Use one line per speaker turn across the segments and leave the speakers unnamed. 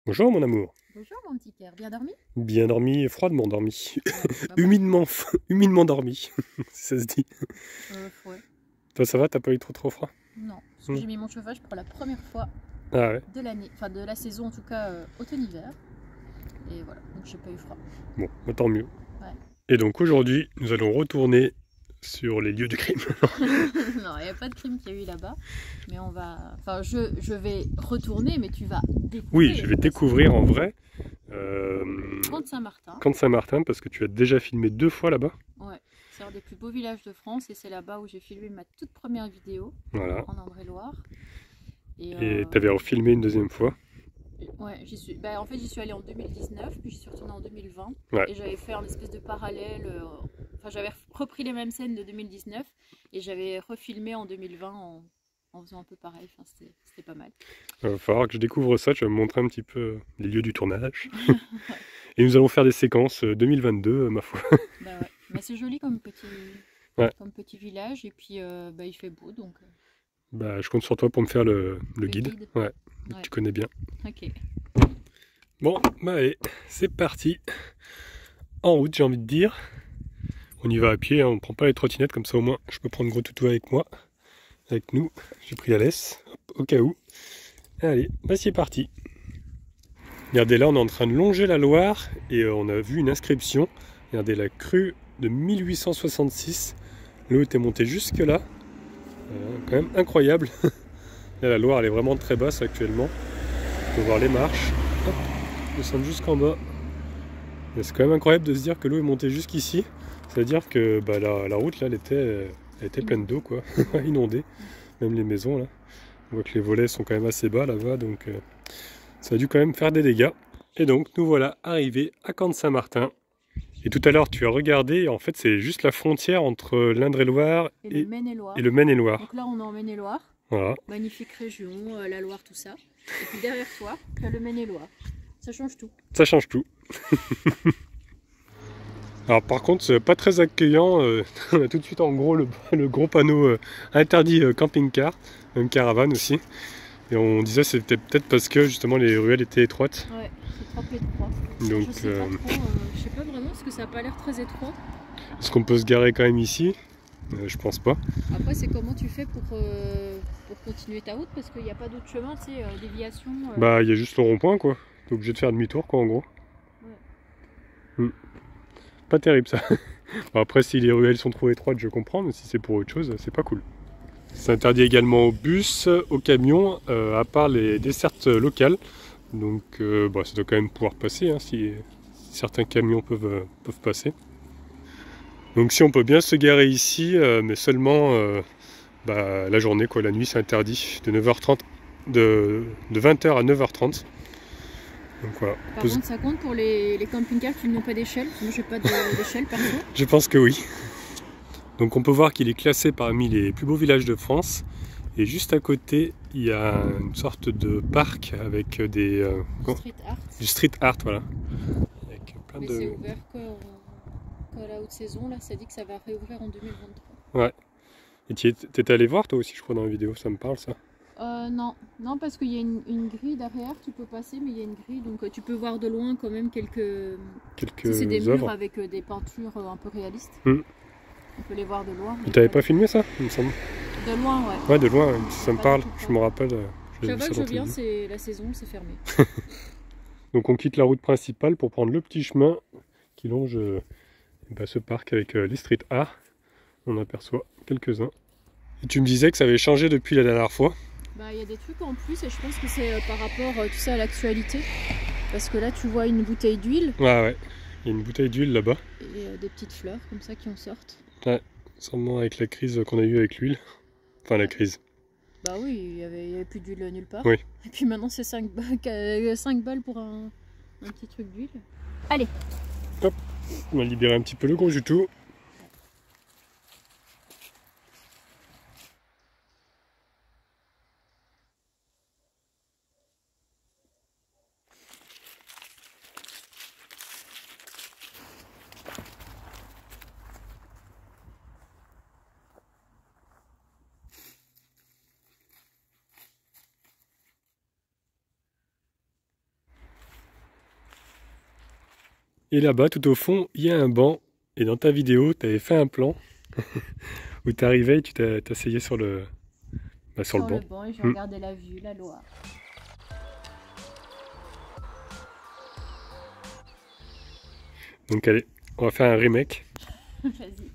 Bonjour mon amour.
Bonjour mon petit cœur, bien dormi?
Bien dormi et froidement dormi.
Ouais, bah moi aussi.
Humidement, humidement dormi, si ça se dit.
Ouais.
Toi ça va, t'as pas eu trop froid?
Non, parce que
Hmm.
j'ai mis mon chauffage pour la première fois
Ah ouais,
de l'année, enfin de la saison en tout cas, automne-hiver. Et voilà, donc j'ai pas eu froid.
bon, bah, tant mieux.
Ouais.
Et donc aujourd'hui, nous allons retourner sur les lieux du crime.
Non, il n'y a pas de crime qu'il y a eu là-bas. Mais on va. Enfin, je vais retourner, mais tu vas
Oui, je
découvrir.
vais
Parce que
découvrir en vrai
Camp de Saint-Martin,
Camp de Saint-Martin parce que tu as déjà filmé 2 fois là-bas.
ouais, c'est un des plus beaux villages de France et c'est là-bas où j'ai filmé ma toute première vidéo
Voilà.
en Indre-et-Loire. Et
Et t'avais refilmé une deuxième fois.
ouais, j'y suis. Bah, en fait, j'y suis allée en 2019, puis j'y suis retournée en 2020.
Ouais.
Et j'avais fait un espèce de parallèle. Enfin, j'avais repris les mêmes scènes de 2019 et j'avais refilmé en 2020 en faisant un peu pareil. Enfin, c'était pas mal.
Il va falloir que je découvre ça, tu vas me montrer un petit peu les lieux du tournage.
Ouais,
Et nous allons faire des séquences 2022, ma foi.
bah ouais. Mais c'est joli
Ouais.
comme petit village. Et puis, bah, il fait beau, donc
Bah, je compte sur toi pour me faire le
le
guide.
guide.
Ouais,
Ouais,
tu connais bien.
ok.
Bon, bah allez, c'est parti. En route, j'ai envie de dire. On y va à pied, hein, on prend pas les trottinettes, comme ça au moins je peux prendre gros toutou avec moi. Avec nous, j'ai pris la laisse, hop, au cas où. Allez, bah c'est parti. Regardez, là on est en train de longer la Loire et on a vu une inscription. Regardez, la crue de 1866. L'eau était montée jusque là. Quand même incroyable. Là, la Loire elle est vraiment très basse actuellement. On peut voir les marches. Hop, descendre jusqu'en bas. C'est quand même incroyable de se dire que l'eau est montée jusqu'ici. C'est-à-dire que bah, la route là, elle était pleine d'eau,
Inondé.
quoi,
Ouais.
inondée. Même les maisons là. On voit que les volets sont quand même assez bas là-bas, donc ça a dû quand même faire des dégâts. Et donc nous voilà arrivés à Camp de Saint-Martin. Et tout à l'heure tu as regardé, en fait c'est juste la frontière entre l'Indre-et-Loire
Et le
et
Maine-et-Loire.
le Maine-et-Loire.
Donc là, on est en Maine-et-Loire.
Voilà,
Magnifique région, la Loire, tout ça. Et puis derrière toi, tu as le Maine-et-Loire. Ça change tout.
ça change tout. Alors par contre, c'est pas très accueillant. On a tout de suite en gros le gros panneau interdit camping-car, même caravane aussi. Et on disait que c'était peut-être parce que justement les ruelles étaient étroites.
Ouais, c'est trop étroit.
Donc
Je sais pas trop, je sais pas vraiment parce que ça a pas l'air très étroit.
est-ce qu'on peut se garer quand même ici? Je pense pas.
Après, c'est comment tu fais pour continuer ta route parce qu'il n'y a pas d'autre chemin, tu sais, déviation.
Bah il y a juste le rond-point quoi. T'es obligé de faire demi-tour quoi en gros.
Ouais.
Hmm. Pas terrible ça. Bon, après si les ruelles sont trop étroites je comprends, mais si c'est pour autre chose, c'est pas cool. C'est interdit également aux bus, aux camions, à part les dessertes locales. Donc bah, ça doit quand même pouvoir passer hein, si certains camions peuvent passer. Donc si on peut bien se garer ici, mais seulement bah, la journée, quoi, la nuit c'est interdit, de 9h30, de 20h à 9h30. Donc voilà.
Par contre, ça compte pour les camping-cars qui n'ont pas d'échelle. Moi, j'ai pas d'échelle perso.
Je pense que oui. Donc on peut voir qu'il est classé parmi les plus beaux villages de France. Et juste à côté, il y a une sorte de parc avec
Street art.
du street art, voilà. Avec plein
Mais c'est
de...
ouvert qu'à la haute saison. Là, ça dit que ça va réouvrir en 2023.
Ouais. Et t'étais allé voir toi aussi, je crois, dans la vidéo, ça me parle ça.
Non, non, parce qu'il y a une grille derrière, tu peux passer, mais il y a une grille, donc tu peux voir de loin quand même quelques. Tu sais, c'est des
Quelques
murs
œuvres.
avec des peintures un peu réalistes.
Hmm.
On peut les voir de loin.
Et t'avais pas filmé ça, il me semble?
De loin, ouais.
Ouais, de loin, ça me
Pas
parle,
du tout
je
près.
me rappelle. J'avais
Chaque
vu
fois
ça
que je
dans tes
viens,
vidéos.
c'est la saison, c'est fermé.
Donc on quitte la route principale pour prendre le petit chemin qui longe bah, ce parc avec les street art. On aperçoit quelques-uns. Et tu me disais que ça avait changé depuis la dernière fois.
Bah, il y a des trucs en plus, et je pense que c'est par rapport, tu sais, à l'actualité. Parce que là, tu vois une bouteille d'huile
Ah ouais, il y a une bouteille d'huile là-bas.
et des petites fleurs comme ça qui en sortent.
Ouais, sûrement avec la crise qu'on a eue avec l'huile. Enfin la
Ouais.
crise.
Bah oui, il y avait plus d'huile nulle part.
Oui.
Et puis maintenant, c'est 5 balles, 5 balles pour un petit truc d'huile. Allez,
Hop, on va libérer un petit peu le gros du tout. Et là-bas, tout au fond, il y a un banc. Et dans ta vidéo, tu avais fait un plan où tu arrivais et tu t'asseyais sur le, sur le
Sur
banc.
le banc et je regardais la vue, la Loire.
Donc allez, on va faire un remake.
Vas-y.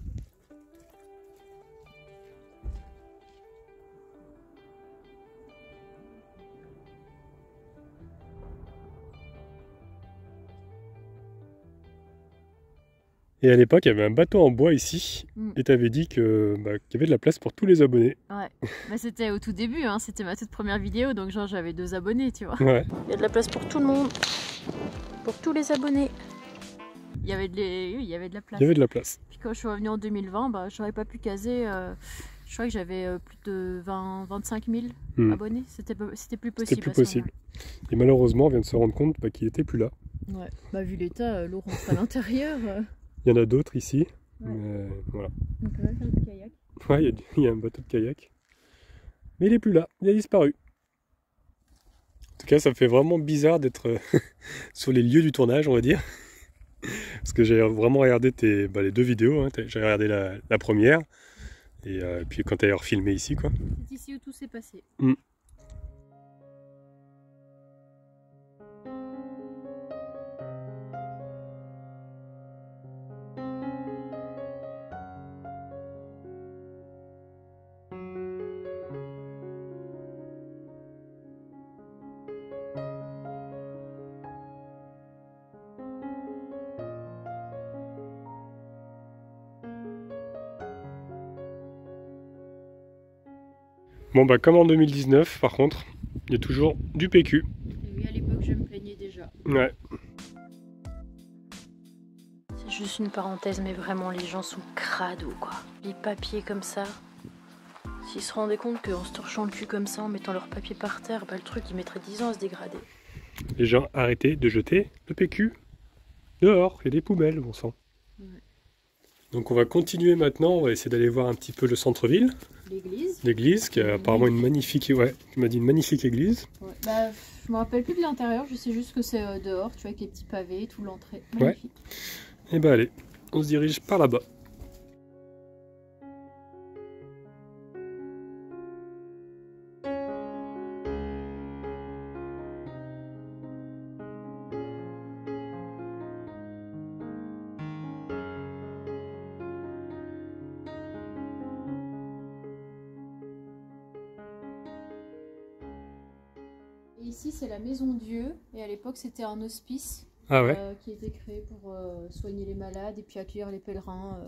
Et à l'époque, il y avait un bateau en bois ici.
Mm.
Et tu avais dit que, qu'il y avait de la place pour tous les abonnés.
Ouais, mais c'était au tout début, hein. C'était ma toute première vidéo, donc genre j'avais 2 abonnés, tu vois.
Ouais.
Il y a de la place pour tout le monde, pour tous les abonnés. Il y avait de la place.
Il y avait de la place.
Puis quand je suis revenue en 2020, bah, j'aurais pas pu caser. Je crois que j'avais plus de 25 000 abonnés. C'était plus possible.
C'était plus possible. Et malheureusement, on vient de se rendre compte qu'il n'était plus là.
Ouais. Bah, vu l'état, l'eau rentre à l'intérieur.
Il y en a d'autres ici.
Ouais.
Mais voilà.
Donc on va faire du kayak.
Ouais, il y a un bateau de kayak. Mais il est plus là. Il a disparu. En tout cas, ça me fait vraiment bizarre d'être sur les lieux du tournage, on va dire. Parce que j'ai vraiment regardé les 2 vidéos. Hein. J'ai regardé la première. Et puis quand tu as refilmé ici, quoi.
C'est ici où tout s'est passé.
Bon, comme en 2019, par contre, il y a toujours du PQ.
Et oui, à l'époque, je me plaignais déjà.
Ouais.
C'est juste une parenthèse, mais vraiment, les gens sont crades ou quoi. Les papiers comme ça. S'ils se rendaient compte qu'en se torchant le cul comme ça, en mettant leurs papiers par terre, le truc, il mettrait 10 ans à se dégrader.
Les gens, arrêtez de jeter le PQ dehors. Il y a des poubelles, bon sang.
Ouais.
Donc on va continuer maintenant. On va essayer d'aller voir un petit peu le centre-ville.
L'église.
L'église, qui a apparemment une magnifique... Ouais, tu m'as dit une magnifique église.
Ouais. Bah, je me rappelle plus de l'intérieur, je sais juste que c'est dehors, tu vois, avec les petits pavés, tout l'entrée. Magnifique.
Ouais. Et allez, on se dirige par là-bas.
Et ici, c'est la maison Dieu, et à l'époque, c'était un hospice.
Ah ouais.
Qui était créé pour soigner les malades et puis accueillir les pèlerins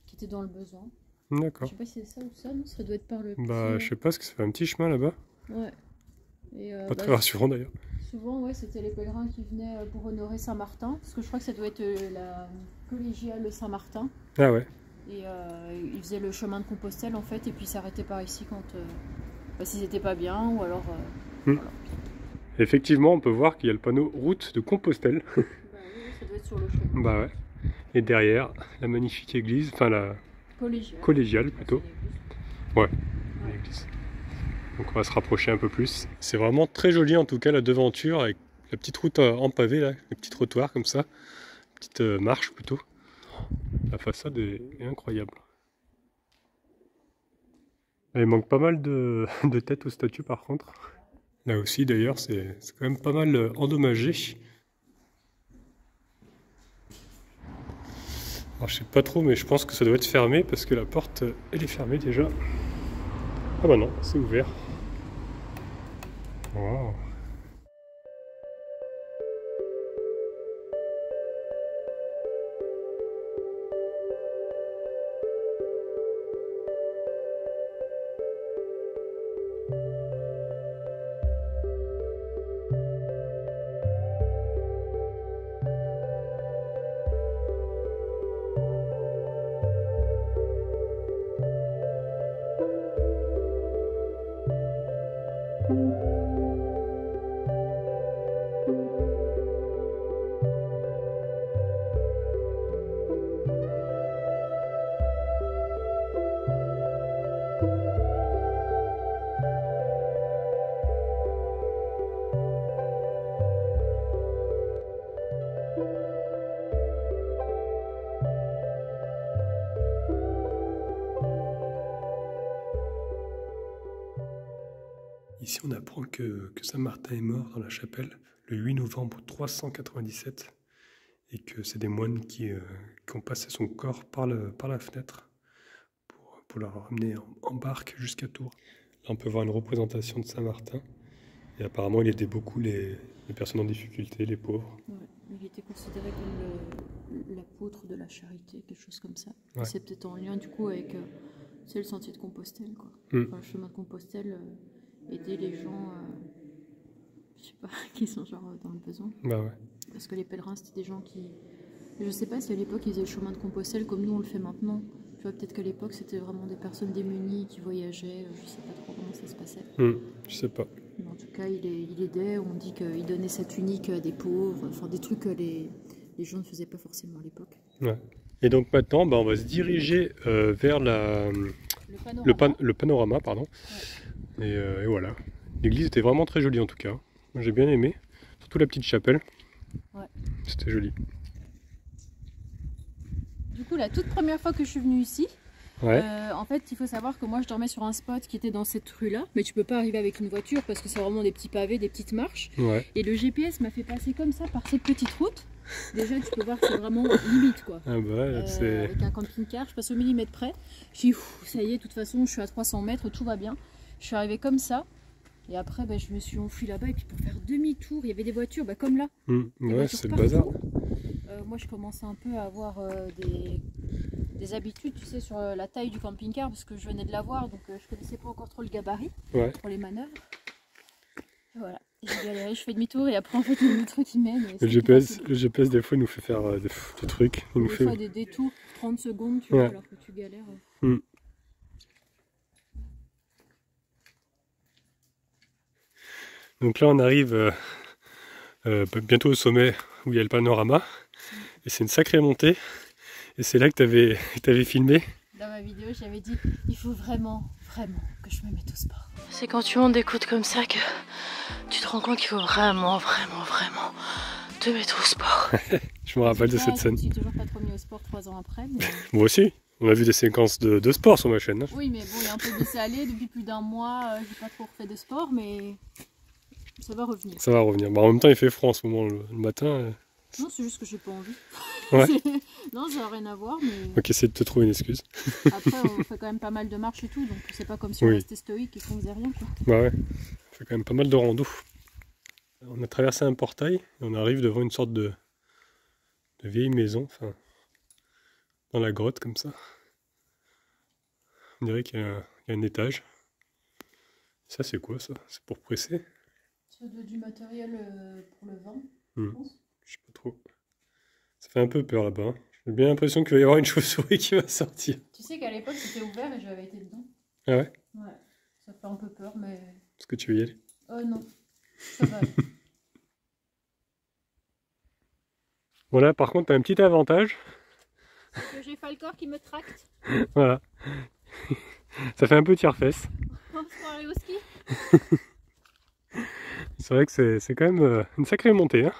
qui étaient dans le besoin.
D'accord.
Je sais pas si c'est ça ou ça, non? Ça doit être par le
Je sais pas, parce que ça fait un petit chemin là-bas.
Ouais. Et,
pas très rassurant d'ailleurs.
Souvent, ouais, c'était les pèlerins qui venaient pour honorer Saint-Martin, parce que je crois que ça doit être la collégiale Saint-Martin.
Ah ouais.
Et ils faisaient le chemin de Compostelle en fait, et puis s'arrêtaient par ici quand s'ils n'étaient pas bien, ou alors... voilà.
Effectivement, on peut voir qu'il y a le panneau route de Compostelle.
Bah oui, ça doit être sur le chemin.
Bah ouais. Et derrière, la magnifique église, enfin la collégiale plutôt. Ouais, l'église. Donc on va se rapprocher un peu plus. C'est vraiment très joli en tout cas la devanture avec la petite route en pavé là, les petits trottoirs comme ça, petite marche plutôt. La façade est incroyable. Il manque pas mal de têtes aux statues par contre. Là aussi d'ailleurs c'est quand même pas mal endommagé. Alors je sais pas trop mais je pense que ça doit être fermé parce que la porte elle est fermée déjà. Ah bah non, c'est ouvert. Wow. ici on apprend que Saint-Martin est mort dans la chapelle le 8 novembre 397 et que c'est des moines qui ont passé son corps par la fenêtre pour la ramener en barque jusqu'à Tours. Là on peut voir une représentation de Saint-Martin et apparemment il aidait beaucoup les personnes en difficulté, les pauvres.
Ouais, il était considéré comme l'apôtre de la charité, quelque chose comme ça.
Ouais.
C'est peut-être en lien du coup avec le sentier de Compostelle, quoi. Enfin, le chemin de Compostelle, aider les gens, je sais pas, qui sont genre dans le besoin.
Bah ouais.
Parce que les pèlerins, c'était des gens qui... Je sais pas si à l'époque ils faisaient le chemin de Compostelle comme nous on le fait maintenant. Tu vois, peut-être qu'à l'époque c'était vraiment des personnes démunies qui voyageaient, je sais pas trop comment ça se passait.
Je sais pas.
Mais en tout cas, il aidait, on dit qu'il donnait sa tunique à des pauvres, enfin des trucs que les gens ne faisaient pas forcément à l'époque.
Ouais. Et donc maintenant, on va se diriger vers le panorama. Pardon. Ouais. Et voilà. L'église était vraiment très jolie en tout cas. Moi j'ai bien aimé, surtout la petite chapelle.
Ouais.
C'était joli.
Du coup, la toute première fois que je suis venue ici,
ouais.
En fait, il faut savoir que moi je dormais sur un spot qui était dans cette rue-là, mais tu peux pas arriver avec une voiture parce que c'est vraiment des petits pavés, des petites marches.
Ouais.
Et le GPS m'a fait passer comme ça par cette petite route. Déjà, tu peux voir que c'est vraiment limite, quoi.
Ah bah, c'est...
Avec un camping-car, je passe au millimètre près. Je dis, ça y est, de toute façon, je suis à 300 mètres, tout va bien. Je suis arrivée comme ça. Et après, je me suis enfuie là-bas. Et puis pour faire demi-tour, il y avait des voitures, comme là.
Ouais, c'est le bazar.
Moi, je commençais un peu à avoir des habitudes, tu sais, sur la taille du camping-car, parce que je venais de l'avoir, donc je connaissais pas encore trop le gabarit pour les manœuvres. Voilà. J'ai galéré, je fais demi-tour et après en fait le truc il mène.
Le GPS des fois il nous fait faire des trucs.
Des fois des détours, 30 secondes, tu vois, alors que tu galères.
Donc là on arrive bientôt au sommet où il y a le panorama. Et c'est une sacrée montée. Et c'est là que tu avais filmé.
Dans ma vidéo j'avais dit, il faut vraiment que je me mette au sport. C'est quand tu montes des côtes comme ça que tu te rends compte qu'il faut vraiment te mettre au sport.
Je me rappelle de cette scène.
Je suis toujours pas trop mis au sport 3 ans après. Mais...
Moi aussi, on a vu des séquences de sport sur ma chaîne. Hein.
Oui, mais bon, il y a un peu laissé aller. Depuis plus d'1 mois, j'ai pas trop refait de sport, mais ça va revenir. Ça va revenir.
En même temps, il fait froid en ce moment le matin.
Non, c'est juste que j'ai pas envie.
Ouais.
Non, ça n'a rien à voir, mais...
Ok, essaye de te trouver une excuse.
Après, on fait quand même pas mal de marches et tout, donc c'est pas comme si on restait stoïque et qu'on faisait rien, quoi.
Bah ouais, on fait quand même pas mal de rando. On a traversé un portail et on arrive devant une sorte de vieille maison, enfin, dans la grotte comme ça. On dirait qu'il y a un étage. Ça, c'est quoi ça? C'est pour presser?
Ça doit être du matériel pour le vin, je pense.
Je sais pas trop. Ça fait un peu peur là-bas. Hein. J'ai bien l'impression qu'il va y avoir une chauve-souris qui va sortir.
Tu sais qu'à l'époque c'était ouvert et j'avais été dedans.
Ah ouais?
Ouais, ça fait un peu peur, mais...
Est-ce que tu veux y aller?
Non, ça va.
Voilà, par contre, t'as un petit avantage.
Que j'ai Falcor qui me tracte.
Voilà. Ça fait un peu tire-fesse.
On se aller au ski.
C'est vrai que c'est quand même une sacrée montée. Hein.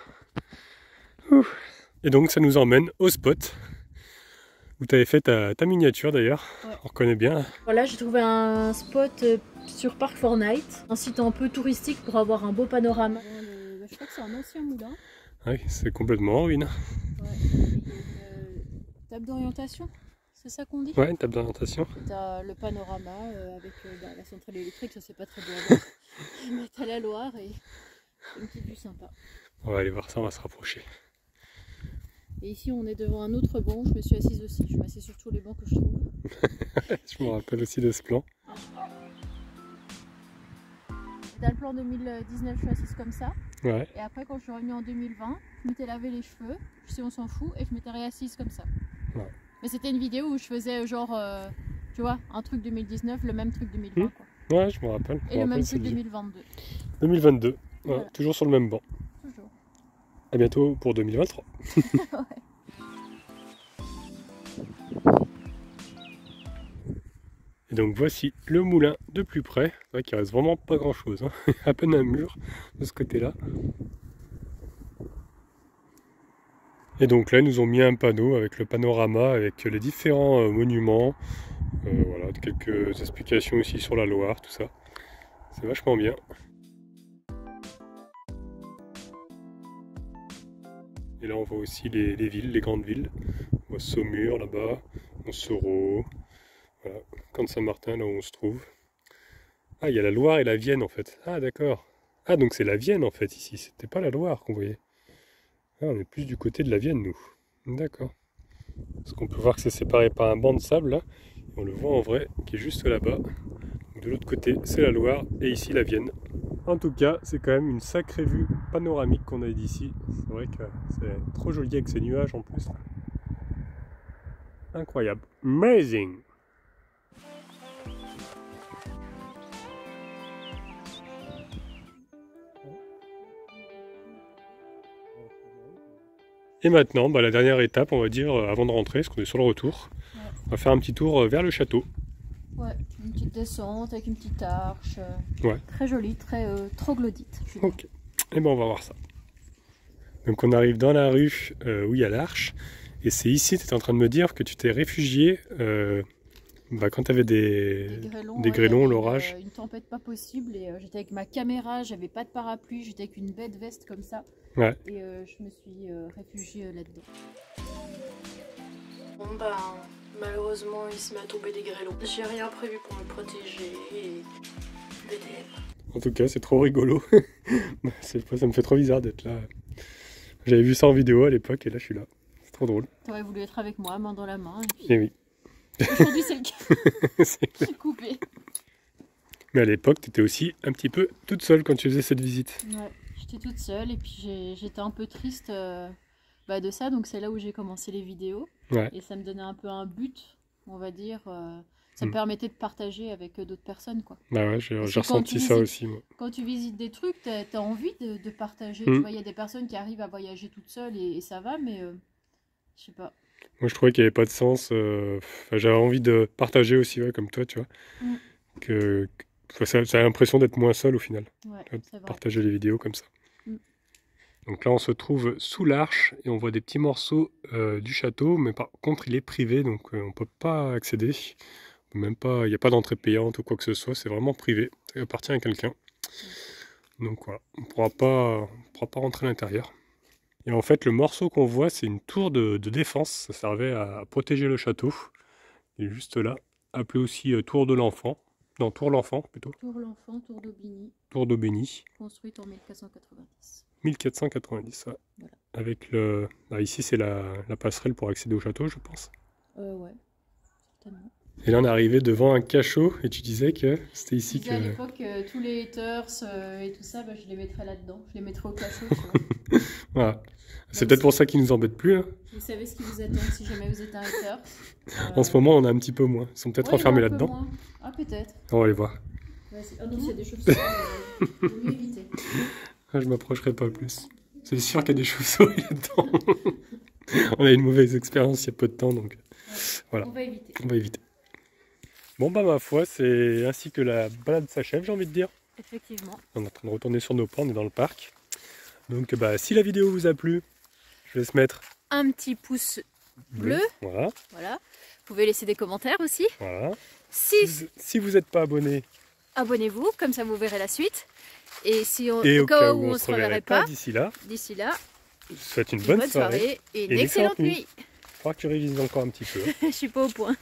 Ouf. Et donc ça nous emmène au spot où tu avais fait ta miniature d'ailleurs. Ouais. On reconnaît bien.
Voilà, j'ai trouvé un spot sur Park Fortnite, un site un peu touristique pour avoir un beau panorama. Je crois que c'est un ancien moulin.
Oui, c'est complètement en ruine.
Ouais. Une table d'orientation, c'est ça qu'on dit?
Ouais, une table d'orientation.
T'as le panorama avec la centrale électrique, ça c'est pas très beau à voir. Mais t'as la Loire et une petite vue sympa.
On va aller voir ça, on va se rapprocher.
Et ici on est devant un autre banc, je me suis assise aussi, je m'assieds sur tous les bancs que je trouve.
Je me rappelle aussi de ce plan.
Dans le plan 2019 je suis assise comme ça.
Ouais.
Et après quand je suis revenue en 2020, je m'étais lavé les cheveux, je sais on s'en fout, et je m'étais réassise comme ça. Ouais. Mais c'était une vidéo où je faisais genre, tu vois, un truc 2019, le même truc 2020 quoi.
Ouais, je me rappelle.
Et le même truc 2022.
2022, ouais,
voilà.
Toujours sur le même banc.
Toujours.
À bientôt pour 2023.
Ouais.
Et donc voici le moulin de plus près. C'est vrai qu'il reste vraiment pas grand chose. Hein. À peine un mur de ce côté-là. Et donc là, ils nous ont mis un panneau avec le panorama, avec les différents monuments. Voilà, quelques explications aussi sur la Loire, tout ça. C'est vachement bien. Et là on voit aussi les villes, les grandes villes. On voit Saumur là-bas, Monsoreau, voilà. Camp-Saint-Martin là où on se trouve. Ah, il y a la Loire et la Vienne en fait. Ah d'accord. Ah donc c'est la Vienne en fait ici, c'était pas la Loire qu'on voyait. Ah, on est plus du côté de la Vienne nous. D'accord. Parce qu'on peut voir que c'est séparé par un banc de sable là. Et on le voit en vrai qui est juste là-bas. De l'autre côté c'est la Loire et ici la Vienne. En tout cas c'est quand même une sacrée vue panoramique qu'on a d'ici. C'est vrai que c'est trop joli avec ces nuages en plus. Incroyable. Amazing. Et maintenant, la dernière étape, on va dire, avant de rentrer, parce qu'on est sur le retour,
Ouais.
on va faire un petit tour vers le château.
Ouais, une petite descente avec une petite arche.
Ouais.
Très jolie, très troglodyte.
Ok, et ben on va voir ça. Donc on arrive dans la rue où il y a l'arche, et c'est ici, tu étais en train de me dire que tu t'es réfugié quand tu avais des grêlons, l'orage.
Une tempête pas possible, et j'étais avec ma caméra, j'avais pas de parapluie, j'étais avec une bête veste comme ça.
Ouais.
Et je me suis réfugiée là-dedans. Bon malheureusement il se met à tomber des grêlons. J'ai rien prévu pour me protéger et BDM.
En tout cas c'est trop rigolo. Ça me fait trop bizarre d'être là. J'avais vu ça en vidéo à l'époque et là je suis là. C'est trop drôle.
T'aurais voulu être avec moi, main dans la main.
Et oui.
Aujourd'hui c'est le cas. Je suis coupée.
Mais à l'époque tu étais aussi un petit peu toute seule quand tu faisais cette visite.
Ouais. J'étais toute seule et puis j'étais un peu triste de ça, donc c'est là où j'ai commencé les vidéos.
Ouais.
Et ça me donnait un peu un but, on va dire. Ça me permettait de partager avec d'autres personnes, quoi.
Bah ouais, j'ai ressenti ça aussi, moi.
Quand tu visites des trucs, t'as envie de partager. Tu vois, il y a des personnes qui arrivent à voyager toutes seules et ça va, mais je sais pas.
Moi, je trouvais qu'il n'y avait pas de sens. J'avais envie de partager aussi, ouais, comme toi, tu vois. Ça a l'impression d'être moins seul au final.
Ouais, c'est vrai.
Partager les vidéos comme ça. Donc là, on se trouve sous l'arche et on voit des petits morceaux du château, mais par contre, il est privé, donc on ne peut pas accéder. Même pas, il n'y a pas d'entrée payante ou quoi que ce soit, c'est vraiment privé. Ça appartient à quelqu'un. Donc voilà, on ne pourra pas rentrer à l'intérieur. Et en fait, le morceau qu'on voit, c'est une tour de défense. Ça servait à protéger le château. Il est juste là, appelé aussi Tour de l'Enfant. Non, Tour l'Enfant plutôt.
Tour l'Enfant, Tour d'Aubigny.
Tour d'Aubigny.
Construite en 1490.
1490, ouais.
Voilà.
Avec le... ici, c'est la passerelle pour accéder au château, je pense.
Ouais, certainement.
Et là, on est arrivé devant un cachot, et tu disais que c'était ici que...
À l'époque, tous les haters et tout ça, je les mettrais là-dedans. Je les mettrais au cachot, tu vois.
Voilà. C'est peut-être pour ça qu'ils nous embêtent plus. Hein.
Vous savez ce qui vous attend si jamais vous êtes un hater.
En ce moment, on a un petit peu moins. Ils sont peut-être enfermés là-dedans.
Moins. Ah, peut-être.
On va aller voir.
Ah non, s'il y a des chauves-souris, il vaut mieux éviter.
Ah, je m'approcherai pas plus. C'est sûr qu'il y a des chauves-souris là-dedans. On a eu une mauvaise expérience il y a peu de temps, donc voilà.
On va éviter.
On va éviter. Bon, ma foi, c'est ainsi que la balade s'achève, j'ai envie de dire.
Effectivement.
On est en train de retourner sur nos pas, on est dans le parc. Donc, si la vidéo vous a plu, je vais se mettre
un petit pouce bleu.
Voilà.
Vous pouvez laisser des commentaires aussi.
Voilà.
Si
vous n'êtes pas abonné,
abonnez-vous, comme ça vous verrez la suite. Et si au
cas
où on ne se reverrait pas,
d'ici là,
je
vous souhaite une bonne soirée
et une excellente nuit.
Il faudra que tu révises encore un petit peu.
Je suis pas au point.